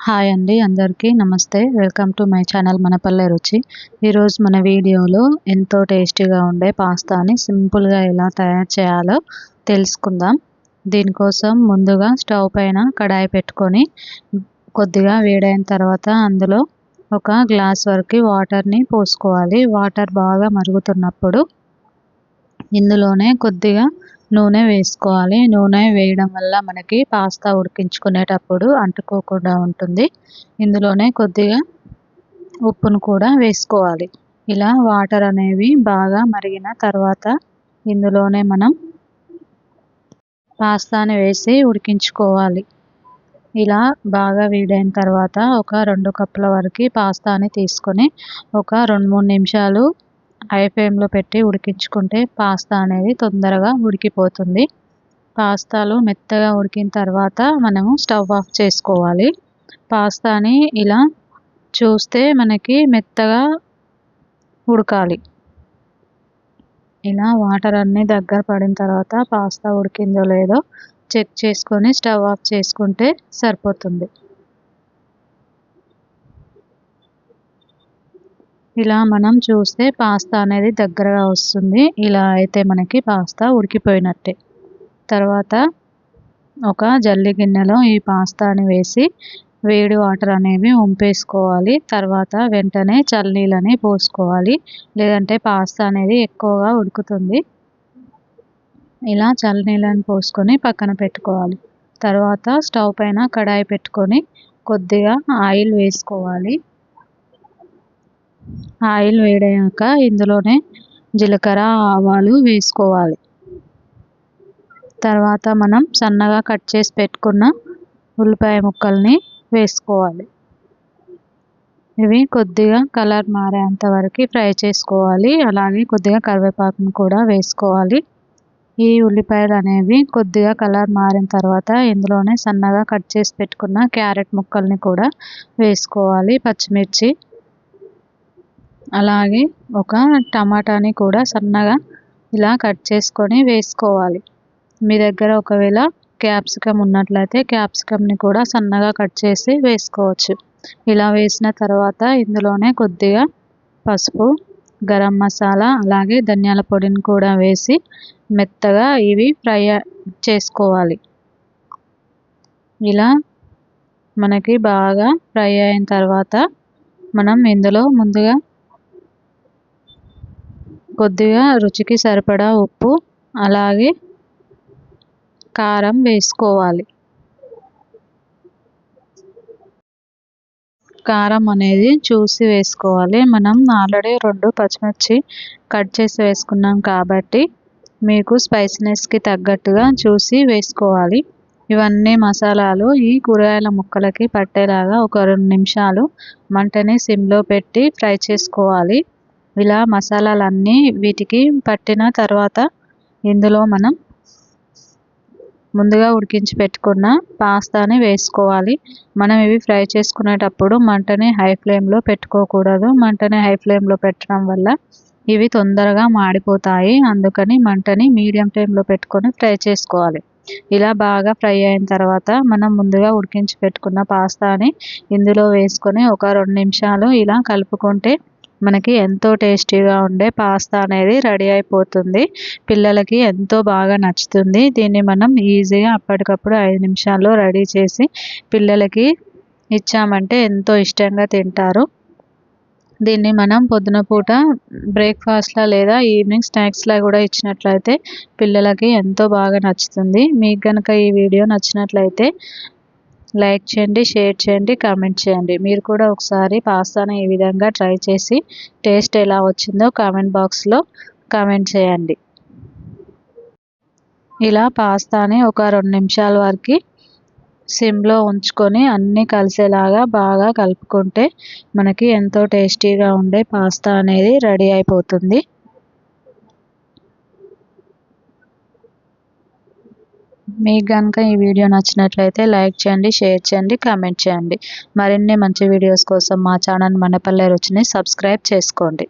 Hi అండి, అందరికీ నమస్తే. వెల్కమ్ టు మై ఛానల్ మనపల్లె రుచి. ఈరోజు మన వీడియోలో ఎంతో టేస్టీగా ఉండే పాస్తాని సింపుల్గా ఎలా తయారు చేయాలో తెలుసుకుందాం. దీనికోసం ముందుగా స్టవ్ పైన కడాయి పెట్టుకొని కొద్దిగా వేడైన తర్వాత అందులో ఒక గ్లాస్ వరకు వాటర్ని పోసుకోవాలి. వాటర్ బాగా మరుగుతున్నప్పుడు ఇందులోనే కొద్దిగా నూనె వేసుకోవాలి. నూనె వేయడం వల్ల మనకి పాస్తా ఉడికించుకునేటప్పుడు అంటుకోకుండా ఉంటుంది. ఇందులోనే కొద్దిగా ఉప్పును కూడా వేసుకోవాలి. ఇలా వాటర్ అనేవి బాగా మరిగిన తర్వాత ఇందులోనే మనం పాస్తాని వేసి ఉడికించుకోవాలి. ఇలా బాగా వేడైన తర్వాత ఒక 2 కప్పుల వరకు పాస్తాని తీసుకొని ఒక 2-3 నిమిషాలు హై ఫ్లేమ్లో పెట్టి ఉడికించుకుంటే పాస్తా అనేది తొందరగా ఉడికిపోతుంది. పాస్తాలు మెత్తగా ఉడికిన తర్వాత మనము స్టవ్ ఆఫ్ చేసుకోవాలి. పాస్తాని ఇలా చూస్తే మనకి మెత్తగా ఉడకాలి. ఇలా వాటర్ అన్నీ దగ్గర పడిన తర్వాత పాస్తా ఉడికిందో లేదో చెక్ చేసుకొని స్టవ్ ఆఫ్ చేసుకుంటే సరిపోతుంది. ఇలా మనం చూస్తే పాస్తా అనేది దగ్గరగా వస్తుంది. ఇలా అయితే మనకి పాస్తా ఉడికిపోయినట్టే. తర్వాత ఒక జల్లి గిన్నెలో ఈ పాస్తాని వేసి వేడి వాటర్ అనేవి వంపేసుకోవాలి. తర్వాత వెంటనే చల్లనీళ్ళని పోసుకోవాలి, లేదంటే పాస్తా అనేది ఎక్కువగా ఉడుకుతుంది. ఇలా చల్లనీళ్ళని పోసుకొని పక్కన పెట్టుకోవాలి. తర్వాత స్టవ్ పైన కడాయి పెట్టుకొని కొద్దిగా ఆయిల్ వేసుకోవాలి. ఆయిల్ వేడయ్యాక ఇందులోనే జీలకర్ర, ఆవాలు వేసుకోవాలి. తర్వాత మనం సన్నగా కట్ చేసి పెట్టుకున్న ఉల్లిపాయ ముక్కల్ని వేసుకోవాలి. ఇవి కొద్దిగా కలర్ మారేంత వరకు ఫ్రై చేసుకోవాలి. అలాగే కొద్దిగా కరివేపాకును కూడా వేసుకోవాలి. ఈ ఉల్లిపాయలు అనేవి కొద్దిగా కలర్ మారిన తర్వాత ఇందులోనే సన్నగా కట్ చేసి పెట్టుకున్న క్యారెట్ ముక్కల్ని కూడా వేసుకోవాలి. పచ్చిమిర్చి, అలాగే ఒక టమాటాని కూడా సన్నగా ఇలా కట్ చేసుకొని వేసుకోవాలి. మీ దగ్గర ఒకవేళ క్యాప్సికమ్ ఉన్నట్లయితే క్యాప్సికమ్ని కూడా సన్నగా కట్ చేసి వేసుకోవచ్చు. ఇలా వేసిన తర్వాత ఇందులోనే కొద్దిగా పసుపు, గరం మసాలా, అలాగే ధనియాల పొడిని కూడా వేసి మెత్తగా ఇవి ఫ్రై చేసుకోవాలి. ఇలా మనకి బాగా ఫ్రై అయిన తర్వాత మనం ఇందులో ముందుగా కొద్దిగా రుచికి సరిపడా ఉప్పు, అలాగే కారం వేసుకోవాలి. కారం అనేది చూసి వేసుకోవాలి. మనం ఆల్రెడీ 2 పచ్చిమిర్చి కట్ చేసి వేసుకున్నాం కాబట్టి మీకు స్పైసీనెస్కి తగ్గట్టుగా చూసి వేసుకోవాలి. ఇవన్నీ మసాలాలు ఈ కూరగాయల ముక్కలకి పట్టేలాగా ఒక 2 నిమిషాలు మంటని సిమ్లో పెట్టి ఫ్రై చేసుకోవాలి. ఇలా మసాలాలన్నీ వీటికి పట్టిన తర్వాత ఇందులో మనం ముందుగా ఉడికించి పెట్టుకున్న పాస్తాని వేసుకోవాలి. మనం ఇవి ఫ్రై చేసుకునేటప్పుడు మంటని హై ఫ్లేమ్లో పెట్టుకోకూడదు. మంటని హై ఫ్లేమ్లో పెట్టడం వల్ల ఇవి తొందరగా మాడిపోతాయి. అందుకని మంటని మీడియం ఫ్లేమ్లో పెట్టుకొని ఫ్రై చేసుకోవాలి. ఇలా బాగా ఫ్రై అయిన తర్వాత మనం ముందుగా ఉడికించి పెట్టుకున్న పాస్తాని ఇందులో వేసుకొని ఒక 2 నిమిషాలు ఇలా కలుపుకుంటే మనకి ఎంతో టేస్టీగా ఉండే పాస్తా అనేది రెడీ అయిపోతుంది. పిల్లలకి ఎంతో బాగా నచ్చుతుంది. దీన్ని మనం ఈజీగా అప్పటికప్పుడు 5 నిమిషాల్లో రెడీ చేసి పిల్లలకి ఇచ్చామంటే ఎంతో ఇష్టంగా తింటారు. దీన్ని మనం పొద్దున పూట బ్రేక్ఫాస్ట్లా లేదా ఈవినింగ్ స్నాక్స్లా కూడా ఇచ్చినట్లయితే పిల్లలకి ఎంతో బాగా నచ్చుతుంది. మీకు కనుక ఈ వీడియో నచ్చినట్లయితే లైక్ చేయండి, షేర్ చేయండి, కామెంట్ చేయండి. మీరు కూడా ఒకసారి పాస్తాని ఈ విధంగా ట్రై చేసి టేస్ట్ ఎలా వచ్చిందో కామెంట్ బాక్స్లో కామెంట్ చేయండి. ఇలా పాస్తాని ఒక 2 నిమిషాల వరకు సిమ్లో ఉంచుకొని అన్నీ కలిసేలాగా బాగా కలుపుకుంటే మనకి ఎంతో టేస్టీగా ఉండే పాస్తా అనేది రెడీ అయిపోతుంది. మీకు కనుక ఈ వీడియో నచ్చినట్లయితే లైక్ చేయండి, షేర్ చేయండి, కామెంట్ చేయండి. మరిన్ని మంచి వీడియోస్ కోసం మా ఛానల్ మనపల్లె రుచిని సబ్స్క్రైబ్ చేసుకోండి.